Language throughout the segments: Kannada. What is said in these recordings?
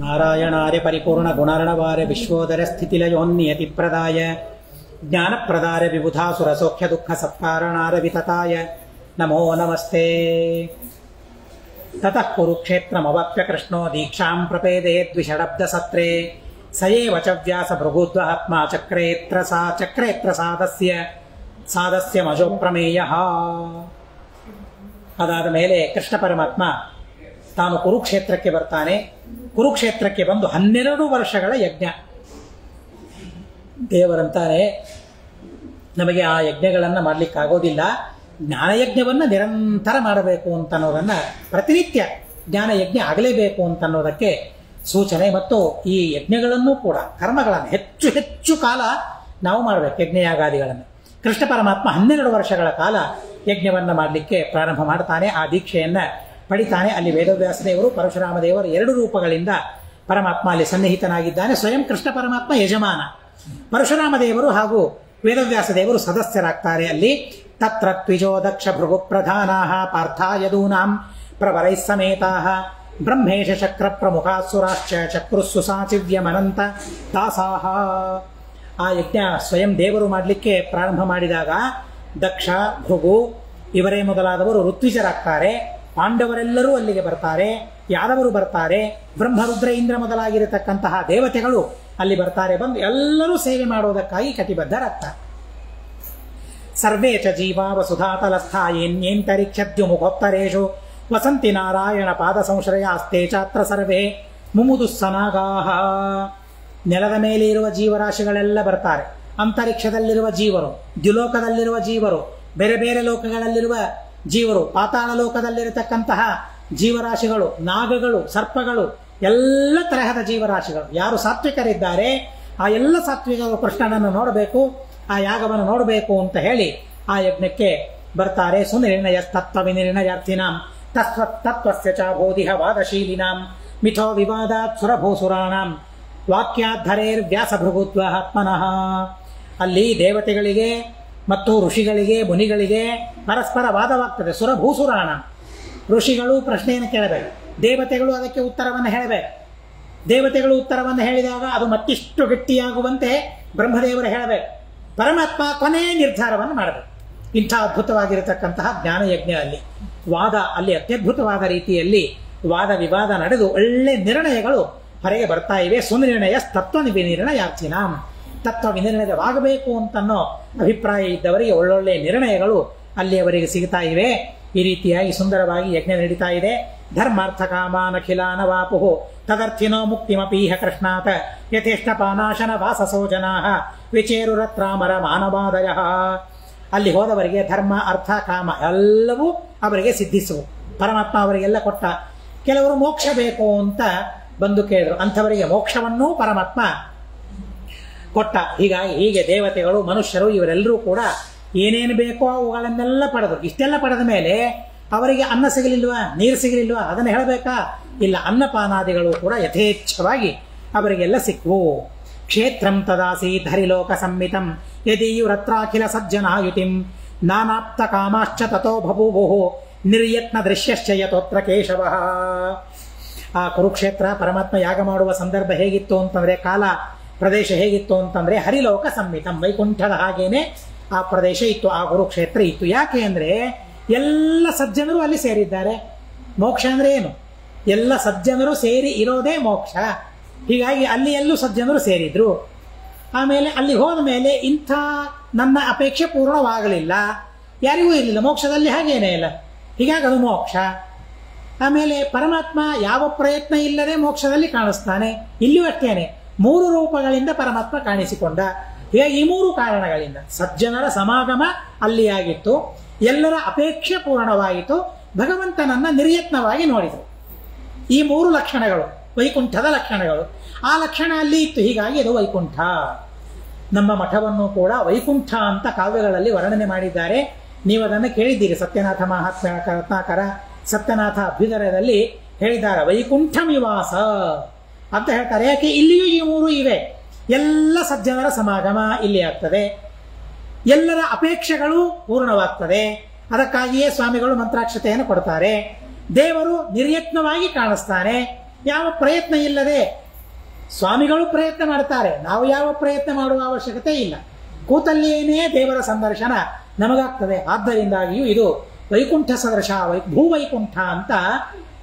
ನಾರಾಯಣಾರ್ಯ ಪರಿಪೂರ್ಣ ಗುಣರ್ಣವಾರ್ಯ ವಿಶ್ವೋದರ ಸ್ಥಿತಿಲಯೋನ್ನಿಯತಿ ಪ್ರದಾಯ ಜ್ಞಾನಪ್ರದಾಯ ವಿಬುಧಾಸುರ ಸೌಖ್ಯ ದುಃಖ ಸತ್ಕಾರಣಾರ ವಿತತಾಯ ನಮೋ ನಮಸ್ತೆ. ತತಃ ಕುರುಕ್ಷೇತ್ರಮವಾಪ್ಯ ಕೃಷ್ಣೋ ದೀಕ್ಷಾಂ ಪ್ರಪೇದೆ ದ್ವಿಷಡಬ್ಧ ಸತ್ರೇ ಸಯೇವ ಚ ವ್ಯಾಸ ಭೃಗುದ್ವಹಾತ್ಮ ಚಕ್ರೇತ್ರ ಸಾದಸ್ಯ ಮಜೋ ಪ್ರಮೇಯಃ. ಅದಾದ ಮೇಲೆ ಕೃಷ್ಣ ಪರಮಾತ್ಮ ತಾನು ಕುರುಕ್ಷೇತ್ರಕ್ಕೆ ಬರ್ತಾನೆ. ಕುರುಕ್ಷೇತ್ರಕ್ಕೆ ಬಂದು 12 ವರ್ಷಗಳ ಯಜ್ಞ. ದೇವರಂತಾನೆ, ನಮಗೆ ಆ ಯಜ್ಞಗಳನ್ನು ಮಾಡಲಿಕ್ಕಾಗೋದಿಲ್ಲ, ಜ್ಞಾನಯಜ್ಞವನ್ನು ನಿರಂತರ ಮಾಡಬೇಕು ಅಂತನ್ನೋದನ್ನ, ಪ್ರತಿನಿತ್ಯ ಜ್ಞಾನಯಜ್ಞ ಆಗಲೇಬೇಕು ಅಂತನ್ನೋದಕ್ಕೆ ಸೂಚನೆ. ಮತ್ತು ಈ ಯಜ್ಞಗಳನ್ನು ಕೂಡ ಕರ್ಮಗಳನ್ನು ಹೆಚ್ಚು ಹೆಚ್ಚು ಕಾಲ ನಾವು ಮಾಡಬೇಕು, ಯಜ್ಞಯಾಗಾದಿಗಳನ್ನು. ಕೃಷ್ಣ ಪರಮಾತ್ಮ 12 ವರ್ಷಗಳ ಕಾಲ ಯಜ್ಞವನ್ನು ಮಾಡಲಿಕ್ಕೆ ಪ್ರಾರಂಭ ಮಾಡ್ತಾನೆ. ಆ ದೀಕ್ಷೆಯನ್ನ ಪಡಿತಾನೆ. ಅಲ್ಲಿ ವೇದವ್ಯಾಸ ದೇವರು, ಪರಶುರಾಮ ದೇವರು 2 ರೂಪಗಳಿಂದ ಪರಮಾತ್ಮ ಅಲ್ಲಿ ಸನ್ನಿಹಿತನಾಗಿದ್ದಾನೆ. ಸ್ವಯಂ ಕೃಷ್ಣ ಪರಮಾತ್ಮ ಯಜಮಾನ, ಪರಶುರಾಮ ದೇವರು ಹಾಗೂ ವೇದವ್ಯಾಸ ದೇವರು ಸದಸ್ಯರಾಗ್ತಾರೆ ಅಲ್ಲಿ. ತತ್ರ ತ್ವಿಜೋ ದಕ್ಷ ಭೃಗು ಪ್ರಧಾನಾಃ ಪಾರ್ಥಾಯದೂನಾಂ ಪ್ರವರೈಃ ಸಮೇತಾಃ ಬ್ರಹ್ಮೇಶ ಚಕ್ರ ಪ್ರಮುಖಾಸುರಾಶ್ಚ ಚಕ್ರುಸ್ಸು ಸಾಚಿವ್ಯಮನಂತ ದಾಸಾಃ. ಆ ಯಜ್ಞ ಸ್ವಯಂ ದೇವರು ಮಾಡಲಿಕ್ಕೆ ಪ್ರಾರಂಭ ಮಾಡಿದಾಗ ದಕ್ಷ, ಭೃಗು ಇವರೇ ಮೊದಲಾದವರು ಋತ್ವಿಜರಾಗ್ತಾರೆ. ಪಾಂಡವರೆಲ್ಲರೂ ಅಲ್ಲಿಗೆ ಬರ್ತಾರೆ, ಯಾದವರು ಬರ್ತಾರೆ, ಬ್ರಹ್ಮರುದ್ರ ಇಂದ್ರ ಮೊದಲಾಗಿರತಕ್ಕಂತಹ ದೇವತೆಗಳು ಅಲ್ಲಿ ಬರ್ತಾರೆ. ಬಂದು ಎಲ್ಲರೂ ಸೇವೆ ಮಾಡುವುದಕ್ಕಾಗಿ ಕಟಿಬದ್ಧರಾಗ್ತಾರೆ. ಸರ್ವೇ ಚ ಜೀವಾ ವಸುಧಾತಲಸ್ಥಾಯೇನ್ಯೇಂತರಿಕ್ಷದ್ಯುಮುಖೋತ್ತರೇಷು ವಸಂತಿ ನಾರಾಯಣ ಪಾದ ಸಂಶ್ರಯಾಸ್ತೆ ಚಾತ್ರ ಸರ್ವೇ ಮುಮುದುಸ್ಸನಾಗಾಹ. ನೆಲದ ಮೇಲೆ ಇರುವ ಜೀವರಾಶಿಗಳೆಲ್ಲ ಬರ್ತಾರೆ. ಅಂತರಿಕ್ಷದಲ್ಲಿರುವ ಜೀವರು, ದ್ಯುಲೋಕದಲ್ಲಿರುವ ಜೀವರು, ಬೇರೆ ಬೇರೆ ಲೋಕಗಳಲ್ಲಿರುವ ಜೀವರು, ಪಾತಾಳ ಲೋಕದಲ್ಲಿರತಕ್ಕಂತಹ ಜೀವರಾಶಿಗಳು, ನಾಗಗಳು, ಸರ್ಪಗಳು, ಎಲ್ಲ ತರಹದ ಜೀವರಾಶಿಗಳು. ಯಾರು ಸಾತ್ವಿಕರಿದ್ದಾರೆ ಆ ಎಲ್ಲ ಸಾತ್ವಿಕರು ಕೃಷ್ಣನನ್ನು ನೋಡಬೇಕು, ಆ ಯಾಗವನ್ನು ನೋಡಬೇಕು ಅಂತ ಹೇಳಿ ಆ ಯಜ್ಞಕ್ಕೆ ಬರ್ತಾರೆ. ಸುನಿರ್ಣಯ ತತ್ವ ವಿನಿರ್ಣಯಾರ್ಥಿನಾಂ ತತ್ವಸ್ಯ ಚ ಬೋಧಿಹ ವಾದಶೀಲಿನಾಂ ಮಿಥೋ ವಿವಾದಾತ್ ಸುರಭೂಸುರಾಣಾಂ ವಾಕ್ಯಾಧರೇರ್ ವ್ಯಾಸ ಭೃಗುತ್ವ ಆತ್ಮನಃ. ಅಲ್ಲಿ ದೇವತೆಗಳಿಗೆ ಮತ್ತು ಋಷಿಗಳಿಗೆ, ಮುನಿಗಳಿಗೆ ಪರಸ್ಪರ ವಾದವಾಗ್ತದೆ. ಸುರಭೂಸುರಾಣ, ಋಷಿಗಳು ಪ್ರಶ್ನೆಯನ್ನು ಕೇಳಬೇಕು, ದೇವತೆಗಳು ಅದಕ್ಕೆ ಉತ್ತರವನ್ನು ಹೇಳಬೇಕು. ದೇವತೆಗಳು ಉತ್ತರವನ್ನು ಹೇಳಿದಾಗ ಅದು ಮತ್ತಿಷ್ಟು ಗಟ್ಟಿಯಾಗುವಂತೆ ಬ್ರಹ್ಮದೇವರು ಹೇಳಬೇಕು. ಪರಮಾತ್ಮ ಕೊನೆಯ ನಿರ್ಧಾರವನ್ನು ಮಾಡಬೇಕು. ಇಂಥ ಅದ್ಭುತವಾಗಿರತಕ್ಕಂತಹ ಜ್ಞಾನಯಜ್ಞ ಅಲ್ಲಿ ವಾದ, ಅಲ್ಲಿ ಅತ್ಯದ್ಭುತವಾದ ರೀತಿಯಲ್ಲಿ ವಾದ ವಿವಾದ ನಡೆದು ಒಳ್ಳೆ ನಿರ್ಣಯಗಳು ಹೊರಗೆ ಬರ್ತಾ ಇವೆ. ಸುನಿರ್ಣಯ ತತ್ವ ವಿನಿರ್ಣಯಾರ್ಥಿನಾಂ, ತತ್ವ ವಿನಿರ್ಣಯವಾಗಬೇಕು ಅಂತನ್ನೋ ಅಭಿಪ್ರಾಯ ಇದ್ದವರಿಗೆ ಒಳ್ಳೊಳ್ಳೆ ನಿರ್ಣಯಗಳು ಅಲ್ಲಿ ಅವರಿಗೆ ಸಿಗ್ತಾ ಇವೆ. ಈ ರೀತಿಯಾಗಿ ಸುಂದರವಾಗಿ ಯಜ್ಞ ನಡೀತಾ ಇದೆ. ಧರ್ಮಾರ್ಥ ಕಾಮಾನಖಿಲಾನ ವಾಪುಹು ತದರ್ಥಿನೋ ಮುಕ್ತಿಮಪೀಹ ಕೃಷ್ಣಾತ ಯಥೇಷ್ಟ ಪಾನಾಶನ ವಾಸಸೋ ಜನಾಃ ವಿಚೇರುರತ್ರಾಮರ ಮಾನವಾದಯ. ಅಲ್ಲಿ ಹೋದವರಿಗೆ ಧರ್ಮ, ಅರ್ಥ, ಕಾಮ ಎಲ್ಲವೂ ಅವರಿಗೆ ಸಿದ್ಧಿಸುವು. ಪರಮಾತ್ಮ ಅವರಿಗೆಲ್ಲ ಕೊಟ್ಟ. ಕೆಲವರು ಮೋಕ್ಷ ಬೇಕು ಅಂತ ಬಂದು ಕೇಳಿದ್ರು, ಅಂಥವರಿಗೆ ಮೋಕ್ಷವನ್ನೂ ಪರಮಾತ್ಮ ಕೊಟ್ಟ. ಹೀಗೆ ದೇವತೆಗಳು, ಮನುಷ್ಯರು ಇವರೆಲ್ಲರೂ ಕೂಡ ಏನೇನು ಬೇಕೋ ಅವುಗಳನ್ನೆಲ್ಲ ಪಡೆದರು. ಇಷ್ಟೆಲ್ಲ ಪಡೆದ ಮೇಲೆ ಅವರಿಗೆ ಅನ್ನ ಸಿಗಲಿಲ್ವಾ, ನೀರು ಸಿಗಲಿಲ್ವಾ, ಅದನ್ನು ಹೇಳಬೇಕಾ? ಇಲ್ಲ, ಅನ್ನಪಾನಾದಿಗಳು ಕೂಡ ಯಥೇಚ್ಛವಾಗಿ ಅವರಿಗೆಲ್ಲ ಸಿಕ್ವು. ಕ್ಷೇತ್ರಂ ತದಾಸೀತ್ ಹರಿಲೋಕ ಸಂಮಿತಂ ಯದೀಯುರತ್ರಾಖಿಲ ಸಜ್ಜನಾಯುತಿಂ ನಾನಾಪ್ತ ಕಾಮಾಶ್ಚ ತಥೋ ಬಭೂವು ನಿರ್ಯತ್ನ ದೃಶ್ಯಶ್ಚ ಯತೋತ್ರ ಕೇಶವಃ. ಆ ಕುರುಕ್ಷೇತ್ರ ಪರಮಾತ್ಮ ಯಾಗ ಮಾಡುವ ಸಂದರ್ಭ ಹೇಗಿತ್ತು ಅಂತಂದ್ರೆ, ಕಾಲ ಪ್ರದೇಶ ಹೇಗಿತ್ತು ಅಂತಂದ್ರೆ ಹರಿಲೋಕ ಸಂಮಿತಂ, ವೈಕುಂಠದ ಹಾಗೇನೆ ಆ ಪ್ರದೇಶ ಇತ್ತು, ಆ ಕುರುಕ್ಷೇತ್ರ ಇತ್ತು. ಯಾಕೆ ಅಂದ್ರೆ ಎಲ್ಲ ಸಜ್ಜನರು ಅಲ್ಲಿ ಸೇರಿದ್ದಾರೆ. ಮೋಕ್ಷ ಅಂದ್ರೆ ಏನು? ಎಲ್ಲ ಸಜ್ಜನರು ಸೇರಿ ಇರೋದೇ ಮೋಕ್ಷ. ಹೀಗಾಗಿ ಅಲ್ಲಿ ಎಲ್ಲೂ ಸಜ್ಜನರು ಸೇರಿದ್ರು. ಆಮೇಲೆ ಅಲ್ಲಿ ಹೋದ ಮೇಲೆ ಇಂಥ ನನ್ನ ಅಪೇಕ್ಷೆ ಪೂರ್ಣವಾಗಲಿಲ್ಲ, ಯಾರಿಗೂ ಇರಲಿಲ್ಲ. ಮೋಕ್ಷದಲ್ಲಿ ಹಾಗೇನೇ ಇಲ್ಲ, ಹೀಗಾಗಿ ಅದು ಮೋಕ್ಷ. ಆಮೇಲೆ ಪರಮಾತ್ಮ ಯಾವ ಪ್ರಯತ್ನ ಇಲ್ಲದೆ ಮೋಕ್ಷದಲ್ಲಿ ಕಾಣಿಸ್ತಾನೆ. ಇಲ್ಲಿಯೂ ಅಷ್ಟೇನೆ 3 ರೂಪಗಳಿಂದ ಪರಮಾತ್ಮ ಕಾಣಿಸಿಕೊಂಡ. ಹೀಗಾಗಿ ಈ 3 ಕಾರಣಗಳಿಂದ ಸಜ್ಜನರ ಸಮಾಗಮ ಅಲ್ಲಿ ಆಗಿತ್ತು, ಎಲ್ಲರ ಅಪೇಕ್ಷೆ ಪೂರ್ಣವಾಯಿತು, ಭಗವಂತನನ್ನ ನಿರ್ಯತ್ನವಾಗಿ ನೋಡಿದರು. ಈ 3 ಲಕ್ಷಣಗಳು ವೈಕುಂಠದ ಲಕ್ಷಣಗಳು. ಆ ಲಕ್ಷಣ ಅಲ್ಲಿ ಇತ್ತು, ಹೀಗಾಗಿ ಅದು ವೈಕುಂಠ. ನಮ್ಮ ಮಠವನ್ನು ಕೂಡ ವೈಕುಂಠ ಅಂತ ಕಾವ್ಯಗಳಲ್ಲಿ ವರ್ಣನೆ ಮಾಡಿದ್ದಾರೆ. ನೀವು ಅದನ್ನು ಕೇಳಿದ್ದೀರಿ. ಸತ್ಯನಾಥ ಮಹಾತ್ಮ ರತ್ನಾಕರ ಸತ್ಯನಾಥ ಅಭ್ಯುದಯದಲ್ಲಿ ಹೇಳಿದ್ದಾರೆ, ವೈಕುಂಠ ನಿವಾಸ ಅಂತ ಹೇಳ್ತಾರೆ. ಯಾಕೆ? ಇಲ್ಲಿಯೂ ಈ 3 ಇವೆ. ಎಲ್ಲ ಸಜ್ಜನರ ಸಮಾಗಮ ಇಲ್ಲಿ ಆಗ್ತದೆ, ಎಲ್ಲರ ಅಪೇಕ್ಷೆಗಳು ಪೂರ್ಣವಾಗ್ತದೆ. ಅದಕ್ಕಾಗಿಯೇ ಸ್ವಾಮಿಗಳು ಮಂತ್ರಾಕ್ಷತೆಯನ್ನು ಕೊಡ್ತಾರೆ. ದೇವರು ನಿರ್ಯತ್ನವಾಗಿ ಕಾಣಿಸ್ತಾನೆ. ಯಾವ ಪ್ರಯತ್ನ ಇಲ್ಲದೆ ಸ್ವಾಮಿಗಳು ಪ್ರಯತ್ನ ಮಾಡ್ತಾರೆ, ನಾವು ಯಾವ ಪ್ರಯತ್ನ ಮಾಡುವ ಅವಶ್ಯಕತೆ ಇಲ್ಲ. ಕೂತಲ್ಲಿಯೇನೇ ದೇವರ ಸಂದರ್ಶನ ನಮಗಾಗ್ತದೆ. ಆದ್ದರಿಂದಾಗಿಯೂ ಇದು ವೈಕುಂಠ ಸದೃಶ, ಭೂವೈಕುಂಠ ಅಂತ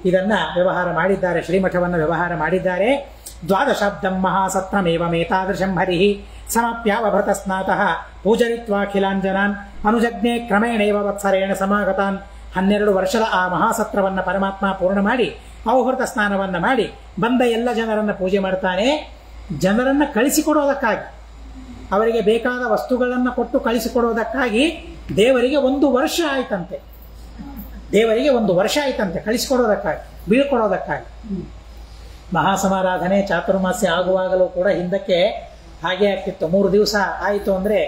ಇದನ್ನ ವ್ಯವಹಾರ ಮಾಡಿದ್ದಾರೆ, ಶ್ರೀಮಠವನ್ನು ವ್ಯವಹಾರ ಮಾಡಿದ್ದಾರೆ. ದ್ವಾದಶಾಬ್ದಂ ಮಹಾಸತ್ರಮೇವಮೇತಾದೃಶಂ ಹರಿಹಿ ಸಮಾಪ್ಯಾವಭೃತ ಸ್ನಾತಃ ಪೂಜರಿತ್ವಾಖಿಲಾಂಜನಾನ್ ಅನುಜಜ್ಞೆ ಕ್ರಮೇಣೇವ ವತ್ಸರೇಣ ಸಮಾಗತಾನ್. 12 ವರ್ಷದ ಆ ಮಹಾಸತ್ರವನ್ನ ಪರಮಾತ್ಮ ಪೂರ್ಣ ಮಾಡಿ ಅವಭೃತ ಸ್ನಾನವನ್ನ ಮಾಡಿ ಬಂದ ಎಲ್ಲ ಜನರನ್ನ ಪೂಜೆ ಮಾಡ್ತಾನೆ. ಜನರನ್ನ ಕಳಿಸಿಕೊಡೋದಕ್ಕಾಗಿ, ಅವರಿಗೆ ಬೇಕಾದ ವಸ್ತುಗಳನ್ನು ಕೊಟ್ಟು ಕಳಿಸಿಕೊಡೋದಕ್ಕಾಗಿ ದೇವರಿಗೆ 1 ವರ್ಷ ಆಯ್ತಂತೆ. ದೇವರಿಗೆ 1 ವರ್ಷ ಆಯ್ತಂತೆ ಕಳಿಸಿಕೊಡೋದಕ್ಕಾಗಿ, ಬೀಳ್ಕೊಡೋದಕ್ಕಾಗಿ. ಮಹಾಸಮಾರಾಧನೆ ಚಾತುರ್ಮಾಸ್ಯ ಆಗುವಾಗಲೂ ಕೂಡ ಹಿಂದಕ್ಕೆ ಹಾಗೆ ಆಗ್ತಿತ್ತು. 3 ದಿವಸ ಆಯಿತು ಅಂದ್ರೆ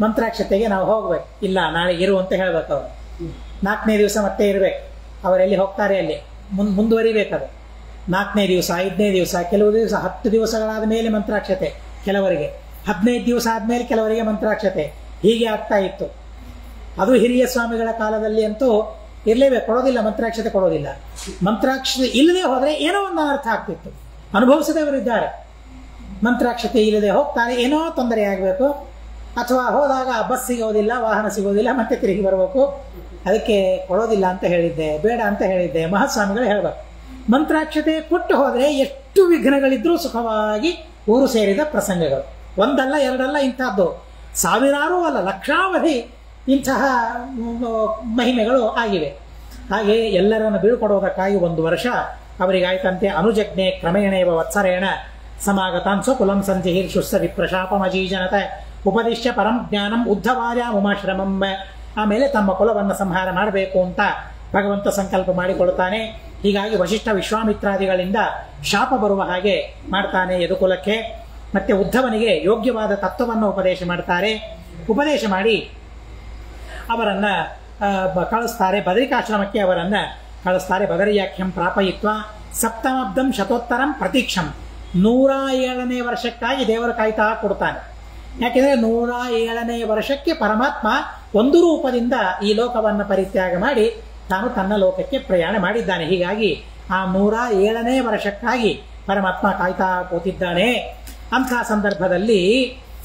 ಮಂತ್ರಾಕ್ಷತೆಗೆ ನಾವು ಹೋಗ್ಬೇಕು, ಇಲ್ಲ ನಾಳೆ ಇರು ಅಂತ ಹೇಳ್ಬೇಕು. ಅವರು 4ನೇ ದಿವಸ ಮತ್ತೆ ಇರ್ಬೇಕು, ಅವರೆಲ್ಲಿ ಹೋಗ್ತಾರೆ ಅಲ್ಲಿ ಮುಂದುವರಿಬೇಕದು. 4ನೇ ದಿವಸ, 5ನೇ ದಿವಸ, ಕೆಲವು ದಿವಸ 10 ದಿವಸಗಳಾದ ಮೇಲೆ ಮಂತ್ರಾಕ್ಷತೆ, ಕೆಲವರಿಗೆ 15 ದಿವಸ ಆದ್ಮೇಲೆ ಕೆಲವರಿಗೆ ಮಂತ್ರಾಕ್ಷತೆ, ಹೀಗೆ ಆಗ್ತಾ ಇತ್ತು. ಅದು ಹಿರಿಯ ಸ್ವಾಮಿಗಳ ಕಾಲದಲ್ಲಿ ಅಂತೂ ಇರಲೇಬೇಕು, ಕೊಡೋದಿಲ್ಲ, ಮಂತ್ರಾಕ್ಷತೆ ಕೊಡೋದಿಲ್ಲ. ಮಂತ್ರಾಕ್ಷತೆ ಇಲ್ಲದೆ ಹೋದ್ರೆ ಏನೋ ಒಂದು ಅನರ್ಥ ಆಗ್ತಿತ್ತು. ಅನುಭವಿಸದವರಿದ್ದಾರೆ, ಮಂತ್ರಾಕ್ಷತೆ ಇಲ್ಲದೆ ಹೋಗ್ತಾರೆ, ಏನೋ ತೊಂದರೆ ಆಗಬೇಕು, ಅಥವಾ ಹೋದಾಗ ಬಸ್ ಸಿಗೋದಿಲ್ಲ, ವಾಹನ ಸಿಗೋದಿಲ್ಲ, ಮತ್ತೆ ತಿರುಗಿ ಬರಬೇಕು. ಅದಕ್ಕೆ ಕೊಡೋದಿಲ್ಲ ಅಂತ ಹೇಳಿದ್ದೆ, ಬೇಡ ಅಂತ ಹೇಳಿದ್ದೆ. ಮಹಾಸ್ವಾಮಿಗಳು ಹೇಳ್ಬೇಕು, ಮಂತ್ರಾಕ್ಷತೆ ಕೊಟ್ಟು ಹೋದ್ರೆ ಎಷ್ಟು ವಿಘ್ನಗಳಿದ್ರೂ ಸುಖವಾಗಿ ಊರು ಸೇರಿದ ಪ್ರಸಂಗಗಳು. ಒಂದಲ್ಲ ಎರಡಲ್ಲ, ಇಂಥದ್ದು ಸಾವಿರಾರು ಅಲ್ಲ ಲಕ್ಷಾವಧಿ ಇಂತಹ ಮಹಿಮೆಗಳು ಆಗಿವೆ. ಹಾಗೆ ಎಲ್ಲರನ್ನು ಬೀಳ್ಕೊಡೋದಕ್ಕಾಗಿ 1 ವರ್ಷ ಅವರಿಗಾಯ್ತಂತೆ. ಅನುಜಜ್ಞೆ ಕ್ರಮೇಣೇವ ವತ್ಸರೇಣ ಸಮಾಗತಾನ್ ಸ್ವಕುಲಂ ಸಂಜಿಹೀರ್ಷುಸ್ಸ ವಿಪ್ರಶಾಪಮಜೀಜನತ ಉಪದಿಶ್ಯ ಪರಂ ಜ್ಞಾನಂ ಉದ್ಧವಾರ್ಯ ಉಮಾಶ್ರಮಂ. ಆಮೇಲೆ ತಮ್ಮ ಕುಲವನ್ನು ಸಂಹಾರ ಮಾಡಬೇಕು ಅಂತ ಭಗವಂತ ಸಂಕಲ್ಪ ಮಾಡಿಕೊಳ್ತಾನೆ. ಹೀಗಾಗಿ ವಶಿಷ್ಠ ವಿಶ್ವಾಮಿತ್ರಾದಿಗಳಿಂದ ಶಾಪ ಬರುವ ಹಾಗೆ ಮಾಡ್ತಾನೆ ಯದುಕುಲಕ್ಕೆ. ಮತ್ತೆ ಉದ್ಧವನಿಗೆ ಯೋಗ್ಯವಾದ ತತ್ವವನ್ನು ಉಪದೇಶ ಮಾಡ್ತಾರೆ. ಉಪದೇಶ ಮಾಡಿ ಅವರನ್ನ ಕಳಿಸ್ತಾರೆ, ಬದರಿಕಾಶ್ರಮಕ್ಕೆ ಅವರನ್ನ ಕಳಿಸ್ತಾರೆ. ಬದರಿಯಾಖ್ಯಂ ಪ್ರಾಪಯಿತ್ವ ಸಪ್ತಮಾಬ್ದಂ ಶತೋತ್ತರಂ ಪ್ರತೀಕ್ಷಂ. 107ನೇ ವರ್ಷಕ್ಕಾಗಿ ದೇವರು ಕಾಯ್ತಾ ಕೊಡ್ತಾನೆ. ಯಾಕೆಂದ್ರೆ 107ನೇ ವರ್ಷಕ್ಕೆ ಪರಮಾತ್ಮ ಒಂದು ರೂಪದಿಂದ ಈ ಲೋಕವನ್ನು ಪರಿತ್ಯಾಗ ಮಾಡಿ ತಾನು ತನ್ನ ಲೋಕಕ್ಕೆ ಪ್ರಯಾಣ ಮಾಡಿದ್ದಾನೆ. ಹೀಗಾಗಿ ಆ 107ನೇ ವರ್ಷಕ್ಕಾಗಿ ಪರಮಾತ್ಮ ಕಾಯ್ತಾ ಕೂತಿದ್ದಾನೆ. ಅಂಥ ಸಂದರ್ಭದಲ್ಲಿ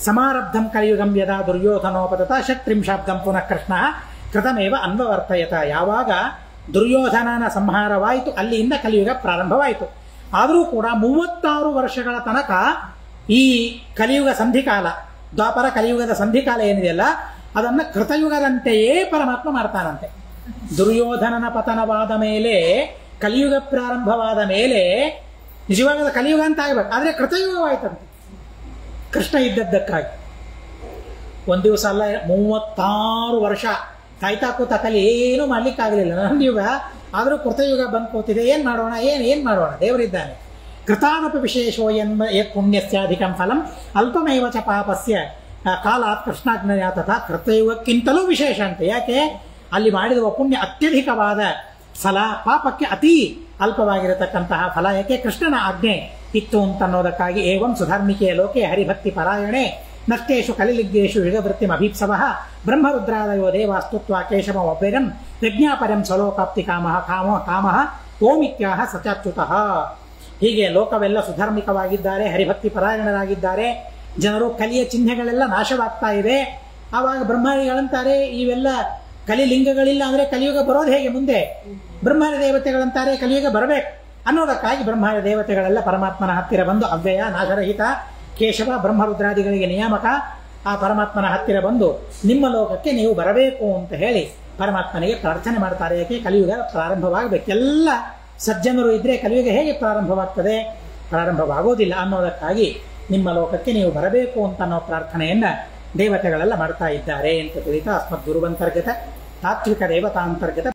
ಸಮಾರಬ್ಧಂ ಕಲಿಯುಗಂ ಯದಾ ದುರ್ಯೋಧನೋಪತತ ಷಟ್ತ್ರಿಂಶಾಬ್ದಂ ಪುನಃ ಕೃಷ್ಣ ಕೃತಮೇವ ಅನ್ವವರ್ತಯತ. ಯಾವಾಗ ದುರ್ಯೋಧನನ ಸಂಹಾರವಾಯಿತು ಅಲ್ಲಿಂದ ಕಲಿಯುಗ ಪ್ರಾರಂಭವಾಯಿತು. ಆದರೂ ಕೂಡ 36 ವರ್ಷಗಳ ತನಕ ಈ ಕಲಿಯುಗ ಸಂಧಿಕಾಲ, ದ್ವಾಪರ ಕಲಿಯುಗದ ಸಂಧಿಕಾಲ ಏನಿದೆಯಲ್ಲ ಅದನ್ನ ಕೃತಯುಗದಂತೆಯೇ ಪರಮಾತ್ಮ ಮಾಡ್ತಾನಂತೆ. ದುರ್ಯೋಧನನ ಪತನವಾದ ಮೇಲೆ ಕಲಿಯುಗ ಪ್ರಾರಂಭವಾದ ಮೇಲೆ ನಿಜವಾದ ಕಲಿಯುಗ ಅಂತ ಆಗ್ಬೇಕು, ಆದ್ರೆ ಕೃತಯುಗವಾಯ್ತಂತೆ ಕೃಷ್ಣ ಇದ್ದದ್ದಕ್ಕಾಗಿ. 1 ದಿವಸ ಅಲ್ಲ, 36 ವರ್ಷ ಕಾಯ್ತಾ ಕೂತ ಕಲಿ ಏನೂ ಮಾಡ್ಲಿಕ್ಕಾಗಲಿಲ್ಲ. ನನ್ನ ಯುಗ ಆದರೂ ಕೃತಯುಗ ಬಂದು ಕೂತಿದೆ, ಏನ್ ಮಾಡೋಣ ಏನ್ ಮಾಡೋಣ, ದೇವರಿದ್ದಾನೆ. ಕೃತಾನಪಿ ವಿಶೇಷೋ ಪುಣ್ಯಸ್ಯಾಧಿಕಂ ಫಲಂ ಅಲ್ಪಮೇವ ಚ ಪಾಪಸ್ಯ ಕಾಲಾತ್ ಕೃಷ್ಣಾಜ್ಞೆಯ ತಥಾ ಕೃತಯುಗಕ್ಕಿಂತಲೂ ವಿಶೇಷ ಅಂತ. ಯಾಕೆ? ಅಲ್ಲಿ ಮಾಡಿರುವ ಪುಣ್ಯ ಅತ್ಯಧಿಕವಾದ ಫಲ, ಪಾಪಕ್ಕೆ ಅತಿ ಅಲ್ಪವಾಗಿರತಕ್ಕಂತಹ ಫಲ. ಯಾಕೆ? ಕೃಷ್ಣನ ಆಜ್ಞೆ ಇತ್ತು ಅಂತನ್ನೋದಕ್ಕಾಗಿ. ಏವಂ ಸುಧಾರ್ಮಿಕೆಯ ಲೋಕೆ ಹರಿಭಕ್ತಿ ಪರಾಯಣೆ ನಷ್ಟೇಶು ಕಲಿಲಿಗ್ಗೇಶು ಯುಗವೃತ್ತಿಂ ಅಭೀಪ್ಸವಃ ಬ್ರಹ್ಮರುದ್ರಾದಯೋ ದೇವಾಸ್ತುತ್ವ ಕೇಶವಮವ್ಯಯಂ ಯಜ್ಞಾಪರಂ ಸ್ವಲೋಕಾಪ್ತಿ ಕಾಮಃ ಓಮಿತ್ಯಾಹ ಸಚಾಚ್ಯುತಃ. ಹೀಗೆ ಲೋಕವೆಲ್ಲ ಸುಧಾರ್ಮಿಕವಾಗಿದ್ದಾರೆ, ಹರಿಭಕ್ತಿ ಪರಾಯಣರಾಗಿದ್ದಾರೆ. ಜನರು ಕಲಿಯ ಚಿಹ್ನೆಗಳೆಲ್ಲ ನಾಶವಾಗ್ತಾ ಇದೆ. ಆವಾಗ ಬ್ರಹ್ಮಾದಿಗಳಂತಾರೆ ಇವೆಲ್ಲ ಕಲಿಲಿಂಗಗಳಿಲ್ಲ ಅಂದ್ರೆ ಕಲಿಯುಗ ಬರೋದು ಹೇಗೆ ಮುಂದೆ? ಬ್ರಹ್ಮಾದಿ ದೇವತೆಗಳಂತಾರೆ ಕಲಿಯುಗ ಬರಬೇಕು ಅನ್ನೋದಕ್ಕಾಗಿ ಬ್ರಹ್ಮಾದಿ ದೇವತೆಗಳೆಲ್ಲ ಪರಮಾತ್ಮನ ಹತ್ತಿರ ಬಂದು, ಅವ್ಯಯ ನಾಶರಹಿತ ಕೇಶವ ಬ್ರಹ್ಮರುದ್ರಾದಿಗಳಿಗೆ ನಿಯಾಮಕ ಆ ಪರಮಾತ್ಮನ ಹತ್ತಿರ ಬಂದು ನಿಮ್ಮ ಲೋಕಕ್ಕೆ ನೀವು ಬರಬೇಕು ಅಂತ ಹೇಳಿ ಪರಮಾತ್ಮನಿಗೆ ಪ್ರಾರ್ಥನೆ ಮಾಡ್ತಾರೆ. ಯಾಕೆ? ಕಲಿಯುಗ ಪ್ರಾರಂಭವಾಗಬೇಕು. ಎಲ್ಲ ಸಜ್ಜನರು ಇದ್ರೆ ಕಲಿಯುಗ ಹೇಗೆ ಪ್ರಾರಂಭವಾಗ್ತದೆ? ಪ್ರಾರಂಭವಾಗೋದಿಲ್ಲ ಅನ್ನೋದಕ್ಕಾಗಿ ನಿಮ್ಮ ಲೋಕಕ್ಕೆ ನೀವು ಬರಬೇಕು ಅಂತ ಅನ್ನೋ ಪ್ರಾರ್ಥನೆಯನ್ನ ದೇವತೆಗಳೆಲ್ಲ ಮಾಡ್ತಾ ಇದ್ದಾರೆ ಅಂತ ತಿಳಿತಾ ಅಸ್ಮದ್ ಗುರುವಂತರ್ಗತ ತಾತ್ವಿಕ ದೇವತಾಂತರ್ಗತ